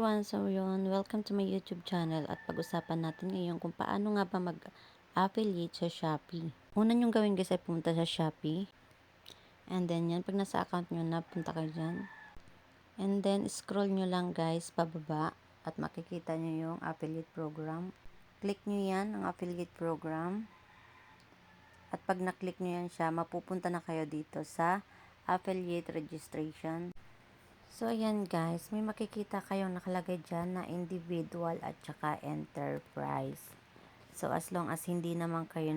everyone! So yun, welcome to my YouTube channel at pag-usapan natin ngayon kung paano nga ba mag-affiliate sa Shopee. Una nyong gawin guys ay pumunta sa Shopee. And then yan, pag nasa account nyo na, punta kayo dyan. And then scroll nyo lang guys, pababa at makikita nyo yung affiliate program. Click nyo yan, ang affiliate program. At pag na-click nyo yan siya, mapupunta na kayo dito sa affiliate registration. So, ayan guys, may makikita kayong nakalagay dyan na individual at saka enterprise. So, as long as hindi naman kayo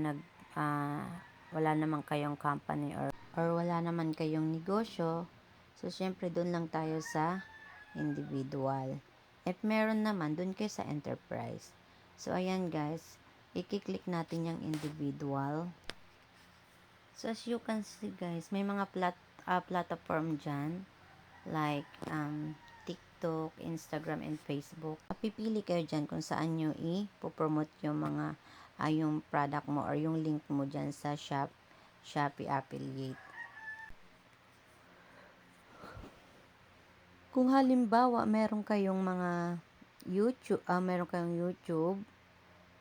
wala naman kayong company or wala naman kayong negosyo, so, syempre, dun lang tayo sa individual. If meron naman, dun kayo sa enterprise. So, ayan guys, i-click natin yung individual. So, as you can see guys, may mga platform dyan. Like TikTok, Instagram, and Facebook. Pipili kayo dyan kung saan nyo i-promote yung mga yung product mo or yung link mo dyan sa Shopee Affiliate. Kung halimbawa meron kayong mga YouTube,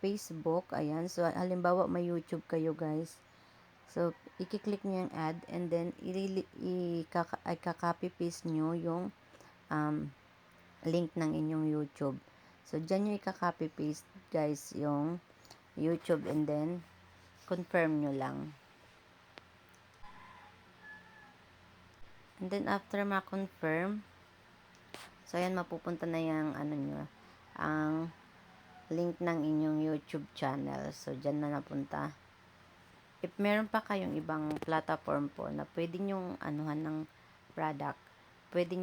Facebook, ayan. So halimbawa may YouTube kayo guys. So i-click nyo yung ad and then i-copy paste nyo yung link ng inyong YouTube. So, dyan nyo i-copy paste guys yung YouTube and then confirm nyo lang. And then after ma-confirm, so ayan mapupunta na yung ang link ng inyong YouTube channel. So, dyan na napunta. If meron pa kayong ibang platform po na pwede nyong anuhan ng product, pwede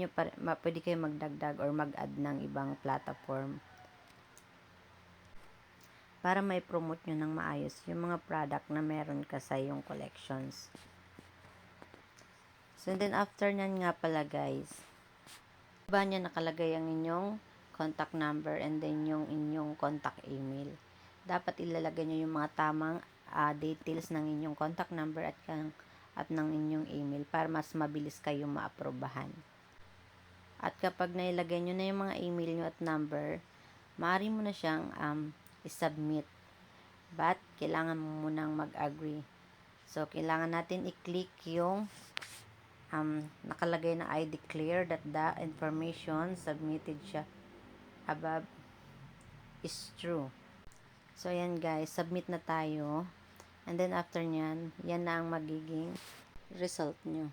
kayo magdagdag or mag-add ng ibang platform para may promote nyo ng maayos yung mga product na meron ka sa yung collections. So then after nyan nga pala guys, ba niya nakalagay ang inyong contact number and then yung inyong contact email. Dapat ilalagay nyo yung mga tamang details ng inyong contact number at ng inyong email para mas mabilis kayong maaprobahan. At kapag nailagay nyo na yung mga email nyo at number, maaari mo na siyang i-submit. But, kailangan mo munang mag-agree. So, kailangan natin i-click yung nakalagay na I declare that the information submitted siya above is true. So, ayan guys, submit na tayo. And then, after nyan, yan na ang magiging result nyo.